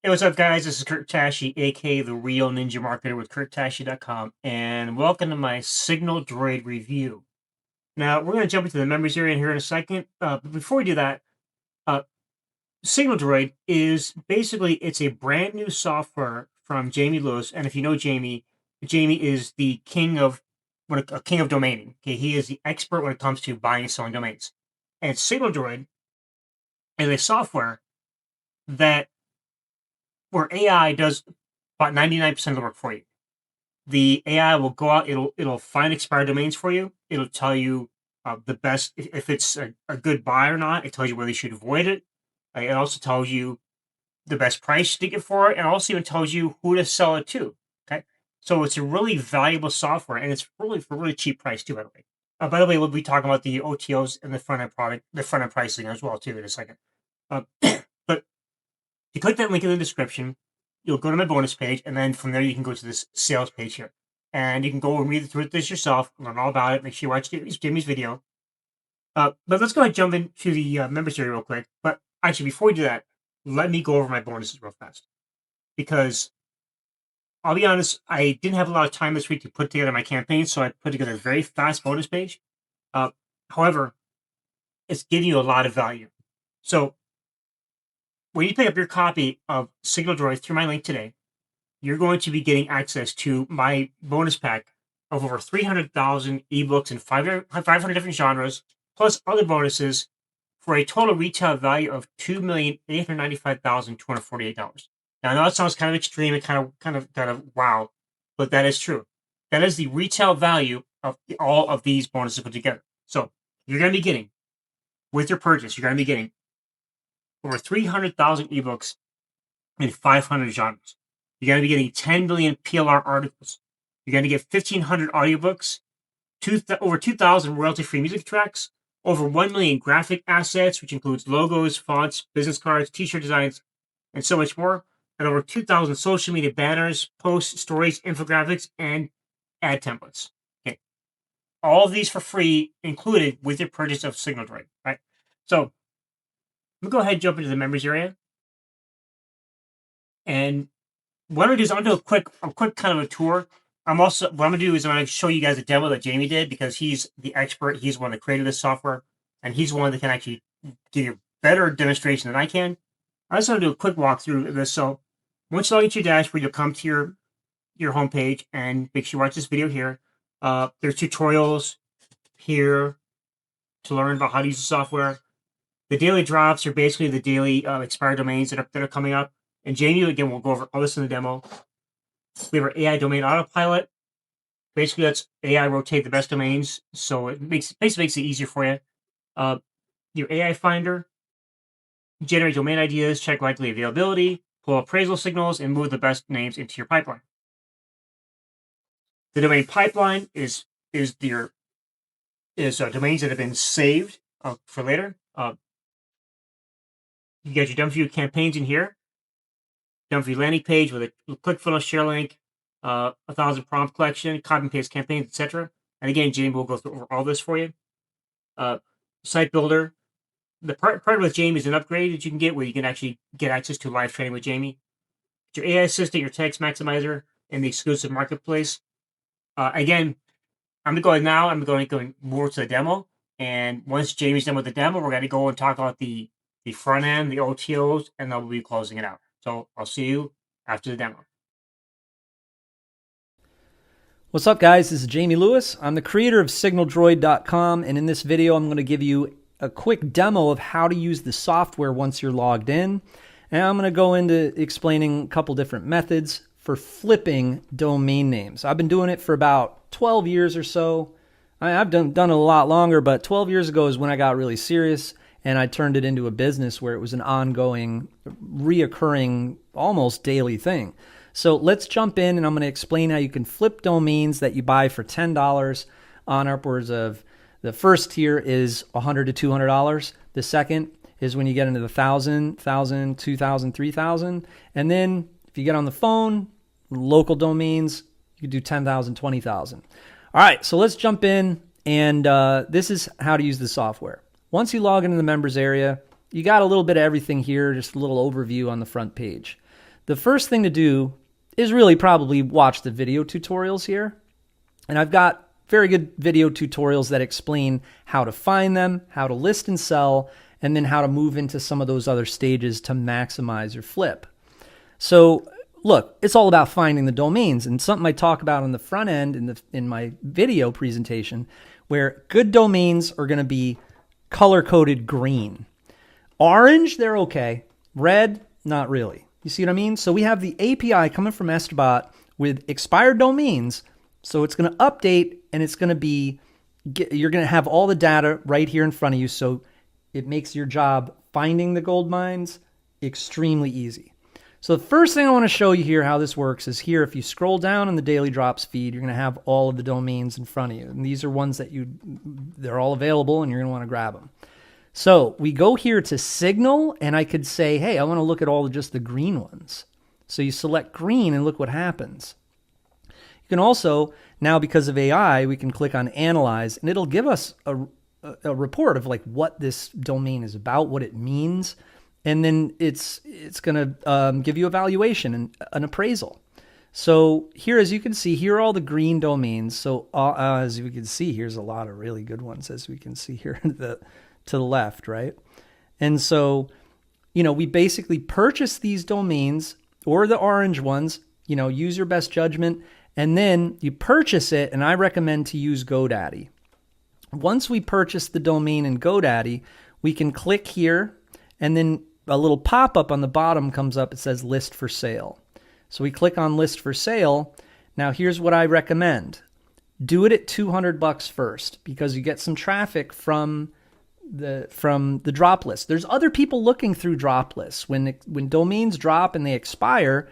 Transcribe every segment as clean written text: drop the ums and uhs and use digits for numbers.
Hey, what's up, guys? This is Kurt Tashi, aka the Real Ninja Marketer with KurtTashi.com, and welcome to my SignalDroid review. Now, we're going to jump into the members area here in a second. But before we do that, uh, SignalDroid is basically it's a brand new software from Jamie Lewis, and if you know Jamie, Jamie is the king of a king of domaining. Okay, he is the expert when it comes to buying and selling domains. And SignalDroid is a software that where AI does about 99% of the work for you. The AI will go out, it'll find expired domains for you. It'll tell you the best, if it's a good buy or not. It tells you whether you should avoid it. It also tells you the best price to get for it, and also even tells you who to sell it to. Okay, so it's a really valuable software, and it's really for a really cheap price too. By the way, we'll be talking about the OTOs and the front end product, the front end pricing as well too in a second. But you click that link in the description, you'll go to my bonus page, and then from there you can go to this sales page here. And you can go and read through this yourself, learn all about it. Make sure you watch Jimmy's video. But let's go ahead and jump into the members area real quick. But actually, before we do that, let me go over my bonuses real fast. Because I'll be honest, I didn't have a lot of time this week to put together my campaign, so I put together a very fast bonus page. However, it's giving you a lot of value. So when you pick up your copy of SignalDroid through my link today, you're going to be getting access to my bonus pack of over 300,000 ebooks in 500 different genres, plus other bonuses for a total retail value of $2,895,248. Now, I know that sounds kind of extreme and kind of wow, but that is true. That is the retail value of all of these bonuses put together. So you're going to be getting, with your purchase, you're going to be getting over 300,000 ebooks in 500 genres. You're going to be getting 10 million PLR articles. You're going to get 1,500 audiobooks, over 2,000 royalty-free music tracks, over 1 million graphic assets, which includes logos, fonts, business cards, t-shirt designs, and so much more, and over 2,000 social media banners, posts, stories, infographics, and ad templates. Okay, all of these for free, included with your purchase of SignalDroid. Right. So I'm gonna go ahead and jump into the members area, and what I'm gonna do is I'm gonna do a quick kind of a tour. What I'm gonna do is I'm gonna show you guys a demo that Jamie did, because he's the expert. He's one that created this software, and he's one that can actually give you a better demonstration than I can. I just want to do a quick walkthrough of this. So once you log into your dashboard, you'll come to your homepage, and make sure you watch this video here. There's tutorials here to learn about how to use the software. The daily drops are basically the daily expired domains that are coming up. And Jamie, again, will go over all this in the demo. We have our AI domain autopilot. Basically, that's AI rotate the best domains, so it basically makes it easier for you. Your AI finder, generate domain ideas, check likely availability, pull appraisal signals, and move the best names into your pipeline. The domain pipeline is domains that have been saved for later. You got your done for you campaigns in here. Done for you landing page with a ClickFunnels share link, 1,000 prompt collection, copy and paste campaigns, etc. And again, Jamie will go through all this for you. Site builder. The part with Jamie is an upgrade that you can get, where you can actually get access to live training with Jamie. Your AI assistant, your text maximizer, and the exclusive marketplace. Again, I'm going more to the demo. And once Jamie's done with the demo, we're going to go and talk about the front end, the OTOs, and then we'll be closing it out. So I'll see you after the demo. What's up, guys? This is Jamie Lewis. I'm the creator of SignalDroid.com, and in this video, I'm going to give you a quick demo of how to use the software once you're logged in. And I'm going to go into explaining a couple different methods for flipping domain names. I've been doing it for about 12 years or so. I've done it a lot longer, but 12 years ago is when I got really serious, and I turned it into a business where it was an ongoing, reoccurring, almost daily thing. So let's jump in, and I'm going to explain how you can flip domains that you buy for $10 on upwards of, the first tier is $100 to $200. The second is when you get into the 1,000, 2,000, 3,000. And then if you get on the phone, local domains, you can do 10,000, 20,000. All right, so let's jump in, and this is how to use the software. Once you log into the members area, you got a little bit of everything here, just a little overview on the front page. the first thing to do is really probably watch the video tutorials here. And I've got very good video tutorials that explain how to find them, how to list and sell, and then how to move into some of those other stages to maximize your flip. So look, it's all about finding the domains, and something I talk about on the front end in my video presentation, where good domains are going to be color-coded green. Orange, they're okay. Red, not really. You see what I mean? So we have the API coming from Estbot with expired domains. So it's going to update, and it's going to be, you're going to have all the data right here in front of you. So it makes your job finding the gold mines extremely easy. So the first thing I want to show you here how this works is here. If you scroll down in the daily drops feed, you're going to have all of the domains in front of you. And these are ones that they're all available, and you're going to want to grab them. So we go here to Signal, and I could say, hey, I want to look at all of just the green ones. So you select green, and look what happens. You can also, now because of AI, we can click on Analyze, and it'll give us a report of like what this domain is about, what it means, and then it's going to give you a valuation and an appraisal. So here, as you can see, here are all the green domains. So as you can see, here's a lot of really good ones, as we can see here to the left, right? And so, we basically purchase these domains, or the orange ones, use your best judgment, and then you purchase it, and I recommend to use GoDaddy. Once we purchase the domain in GoDaddy, we can click here, and then a little pop-up on the bottom comes up. It says List for Sale. So we click on List for Sale. Now here's what I recommend. Do it at $200 first, because you get some traffic from the drop list. There's other people looking through drop lists. When domains drop and they expire,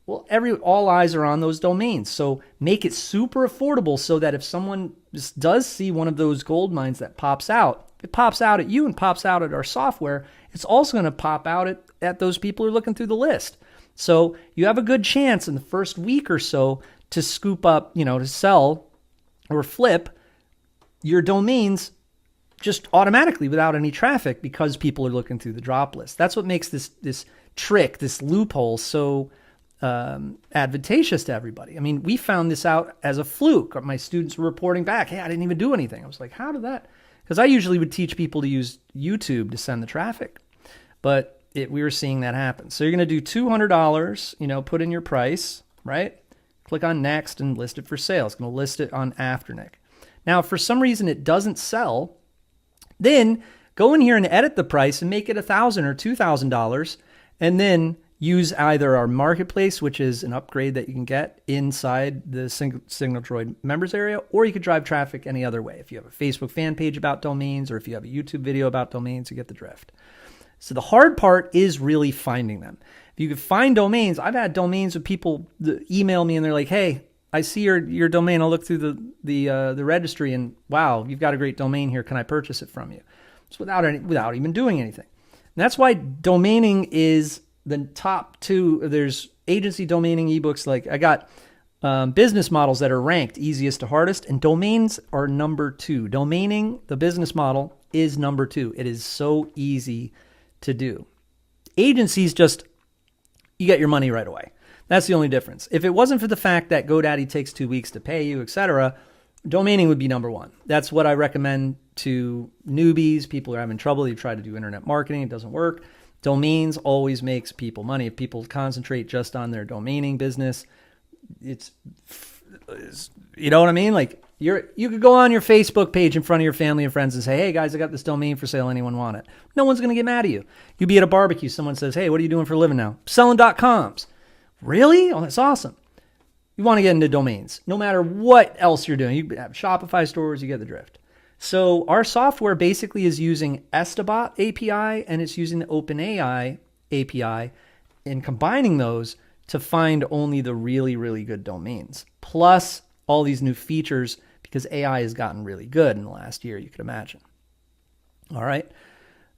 well, all eyes are on those domains. So make it super affordable so that if someone does see one of those gold mines that pops out, it pops out at you and pops out at our software, it's also going to pop out at those people who are looking through the list. So you have a good chance in the first week or so to scoop up, to sell or flip your domains just automatically without any traffic, because people are looking through the drop list. That's what makes this trick, this loophole, so advantageous to everybody. I mean, we found this out as a fluke. My students were reporting back, hey, I didn't even do anything. I was like, how did that? Because I usually would teach people to use YouTube to send the traffic, but we were seeing that happen. So you're going to do $200, put in your price, right? Click on Next and list it for sale. It's going to list it on Afternic. Now, if for some reason it doesn't sell, then go in here and edit the price and make it $1,000 or $2,000, and then use either our marketplace, which is an upgrade that you can get inside the SignalDroid members area, or you could drive traffic any other way. If you have a Facebook fan page about domains, or if you have a YouTube video about domains, you get the drift. So the hard part is really finding them. If you can find domains, I've had domains with people email me and they're like, hey, I see your domain. I'll look through the registry, and wow, you've got a great domain here. Can I purchase it from you? It's without even doing anything. And that's why domaining is the top two. There's agency domaining ebooks. Like I got business models that are ranked easiest to hardest, and domains are number 2. Domaining, the business model, is number 2. It is so easy to do. Agencies, just you get your money right away. That's the only difference. If it wasn't for the fact that GoDaddy takes 2 weeks to pay you, etc., domaining would be number 1. That's what I recommend to newbies, people who are having trouble. You try to do internet marketing, it doesn't work. Domains always makes people money. If people concentrate just on their domaining business, it's you know what I mean? Like you could go on your Facebook page in front of your family and friends and say, hey guys, I got this domain for sale. Anyone want it? No one's going to get mad at you. You'd be at a barbecue. Someone says, hey, what are you doing for a living now? Selling .coms. Really? Oh, that's awesome. You want to get into domains. No matter what else you're doing. You have Shopify stores, you get the drift. So our software basically is using Estbot API, and it's using the OpenAI API, and combining those to find only the really, really good domains. Plus all these new features, because AI has gotten really good in the last year, you could imagine. All right.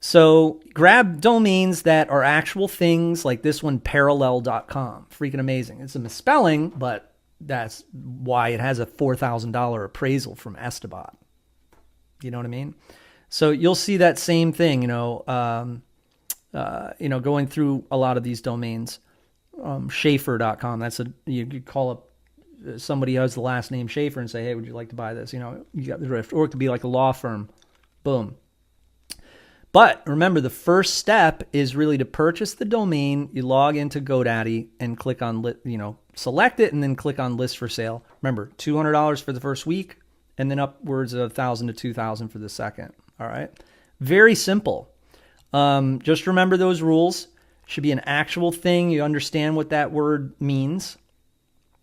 So grab domains that are actual things, like this one, parallel.com. Freaking amazing. It's a misspelling, but that's why it has a $4,000 appraisal from Estbot. You know what I mean? So you'll see that same thing, going through a lot of these domains. Schaefer.com. You could call up somebody who has the last name Schaefer and say, hey, would you like to buy this? You got the drift. Or it could be like a law firm. Boom. But remember, the first step is really to purchase the domain. You log into GoDaddy and click on, select it and then click on list for sale. Remember, $200 for the first week and then upwards of $1,000 to $2,000 for the second. All right. Very simple. Just remember those rules. Should be an actual thing. You understand what that word means.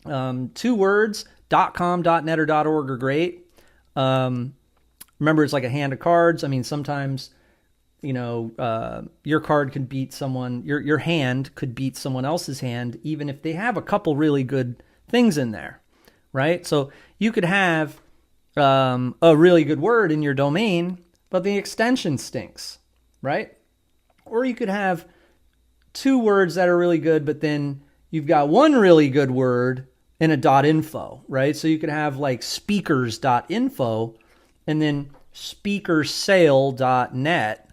2 words, .com, .net, or .org are great. Remember, it's like a hand of cards. I mean, sometimes, your card could beat someone, your hand could beat someone else's hand, even if they have a couple really good things in there, right? So you could have a really good word in your domain, but the extension stinks, right? Or you could have 2 words that are really good, but then you've got one really good word in a .info, right? So you could have like speakers.info and then speakersale.net.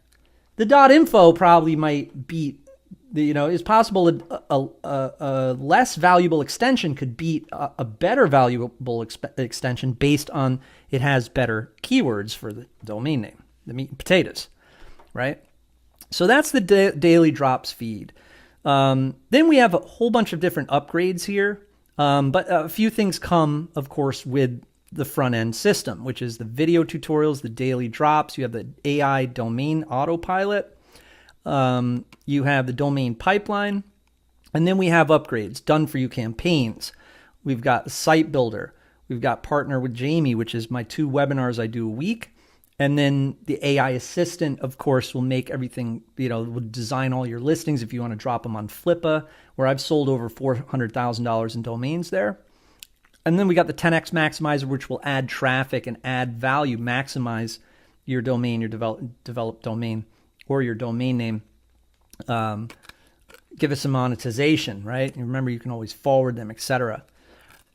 The .info probably might beat it's possible a less valuable extension could beat a better valuable extension based on it has better keywords for the domain name, the meat and potatoes, right? So that's the daily drops feed. Then we have a whole bunch of different upgrades here, but a few things come, of course, with the front end system, which is the video tutorials, the daily drops. You have the AI domain autopilot. You have the domain pipeline, and then we have upgrades, done for you campaigns. We've got the site builder. We've got partner with Jamie, which is my 2 webinars I do a week. And then the AI assistant, of course, will make everything, will design all your listings if you want to drop them on Flippa, where I've sold over $400,000 in domains there. And then we got the 10x maximizer, which will add traffic and add value, maximize your domain, your developed domain, or your domain name. Give us some monetization, right? And remember, you can always forward them, etc.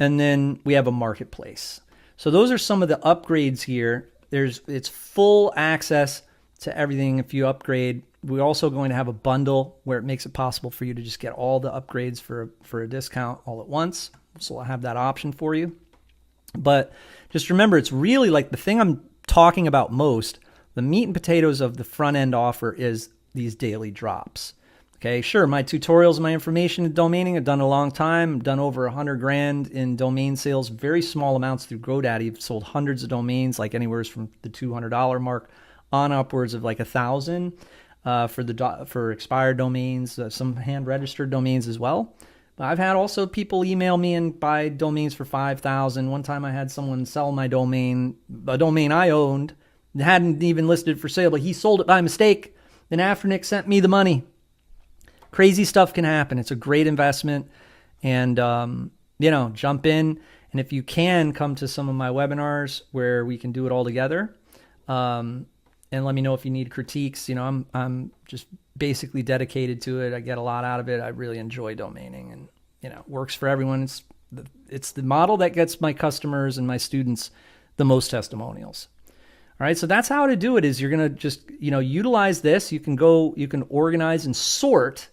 And then we have a marketplace. So those are some of the upgrades here. It's full access to everything if you upgrade. We're also going to have a bundle where it makes it possible for you to just get all the upgrades for a discount all at once. So I'll have that option for you. But just remember, it's really like the thing I'm talking about most, the meat and potatoes of the front end offer is these daily drops. Okay, sure, my tutorials, my information in domaining, I've done a long time. I've done over 100 grand in domain sales, very small amounts through GoDaddy. I've sold hundreds of domains, like anywhere from the $200 mark on upwards of like 1,000 for expired domains, some hand registered domains as well. But I've had also people email me and buy domains for 5,000. One time I had someone sell my domain, a domain I owned, hadn't even listed for sale, but he sold it by mistake. Then Afternic sent me the money. Crazy stuff can happen. It's a great investment, and jump in. And if you can, come to some of my webinars where we can do it all together. And let me know if you need critiques. I'm just basically dedicated to it. I get a lot out of it. I really enjoy domaining, and it works for everyone. It's the model that gets my customers and my students the most testimonials. All right, so that's how to do it. Is you're gonna just utilize this. You can organize and sort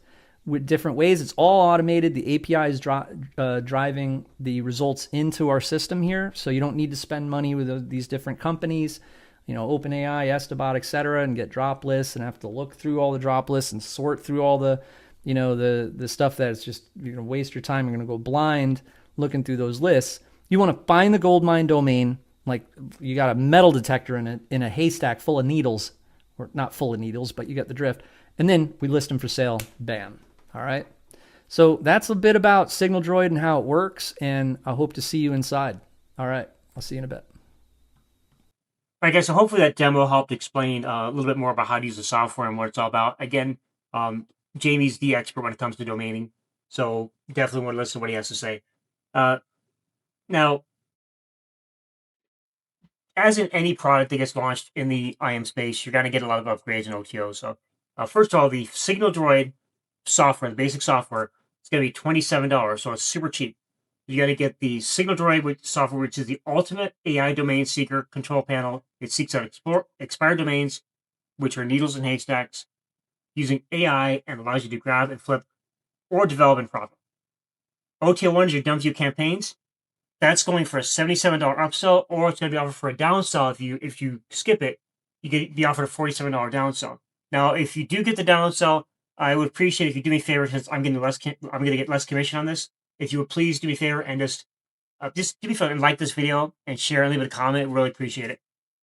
with different ways. It's all automated. The API is driving the results into our system here, so you don't need to spend money with these different companies, OpenAI, Estabot, etc., and get drop lists and have to look through all the drop lists and sort through all the, the stuff that's just you're gonna waste your time. You're gonna go blind looking through those lists. You want to find the Goldmine domain, like you got a metal detector in a haystack full of needles, or not full of needles, but you get the drift. And then we list them for sale. Bam. All right. So that's a bit about SignalDroid and how it works, and I hope to see you inside. All right. I'll see you in a bit. All right, guys, so hopefully that demo helped explain a little bit more about how to use the software and what it's all about. Again, Jamie's the expert when it comes to domaining, so definitely want to listen to what he has to say. Now, as in any product that gets launched in the IM space, you're going to get a lot of upgrades and OTOs. So first of all, the SignalDroid software, the basic software, it's going to be $27, so it's super cheap. You got to get the SignalDroid software, which is the ultimate AI domain seeker control panel. It seeks out expired domains, which are needles and haystacks, using AI, and allows you to grab and flip or development problem. OTO1 is your dumb view campaigns. That's going for a $77 upsell, or it's going to be offered for a downsell. If you skip it, you get be offered a $47 downsell. Now, if you do get the downsell, I would appreciate if you do me a favor, since I'm going to get less commission on this. If you would please do me a favor and just do me a favor and like this video and share and leave a comment. Really appreciate it.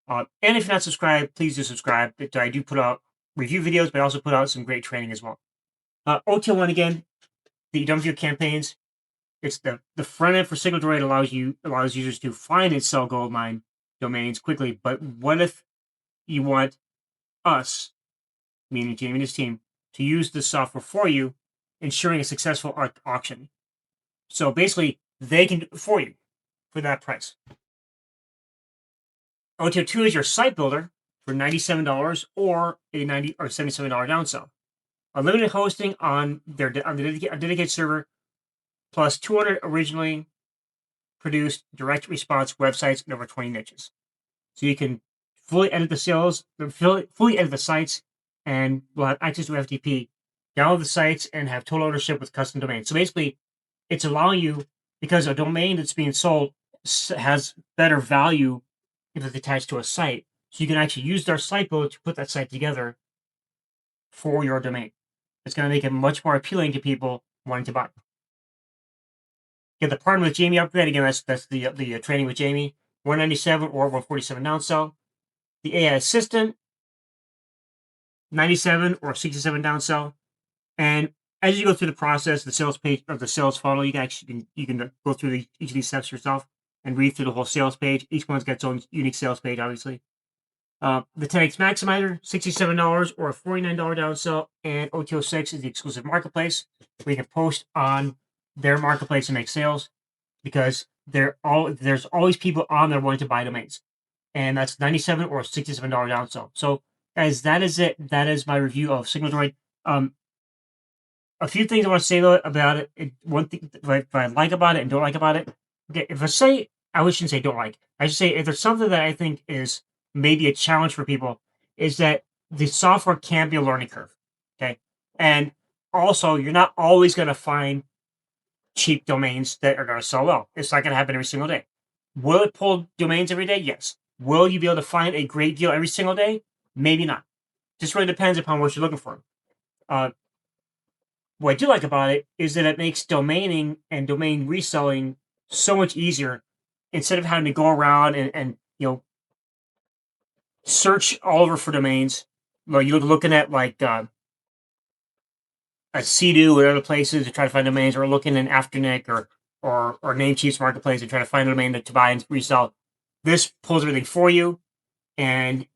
And if you're not subscribed, please do subscribe. I do put out review videos, but I also put out some great training as well. OTO1 again, the dumb view campaigns. It's the front end for SignalDroid allows users to find and sell Goldmine domains quickly. But what if you want us, meaning Jamie and his team, to use the software for you, ensuring a successful auction? So basically, they can do it for you for that price. OTO2 is your site builder for $97 or a $90 or $77 downsell. Unlimited hosting on the dedicated server, plus 200 originally produced direct response websites and over 20 niches. So you can fully edit the sales, fully edit the sites, and we'll have access to FTP, download the sites, and have total ownership with custom domains. So basically, it's allowing you, because a domain that's being sold has better value if it's attached to a site. So you can actually use their site builder to put that site together for your domain. It's going to make it much more appealing to people wanting to buy. Get the Partner with Jamie upgrade. Again, that's the training with Jamie. $197 or $147 downsell. The AI Assistant, $97 or $67 downsell. And as you go through the process, the sales page of the sales funnel, you can go through each of these steps yourself and read through the whole sales page. Each one's got its own unique sales page, obviously. The 10x Maximizer, $67 or a $49 downsell, and OTO6 is the exclusive marketplace where you can post on their marketplace and make sales, because there's always people on there wanting to buy domains, and that's $97 or $67 downsell. So, guys, that is it. That is my review of SignalDroid. A few things I want to say though about it. One thing if I like about it and don't like about it. Okay, I shouldn't say don't like. I should say if there's something that I think is maybe a challenge for people, is that the software can be a learning curve. Okay, and also you're not always going to find cheap domains that are going to sell well. It's not going to happen every single day. Will it pull domains every day? Yes. Will you be able to find a great deal every single day? Maybe not. Just really depends upon what you're looking for. What I do like about it is that it makes domaining and domain reselling so much easier, instead of having to go around and search all over for domains. Well, you're looking at like a Sea-Doo or other places to try to find domains, or looking in Afternic or Namecheap's marketplace to try to find a domain to buy and resell. This pulls everything for you, and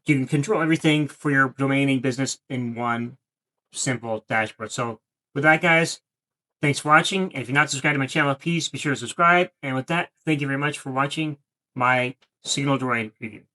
you can control everything for your domaining business in one simple dashboard. So with that, guys, thanks for watching. And if you're not subscribed to my channel, please be sure to subscribe. And with that, thank you very much for watching my SignalDroid review.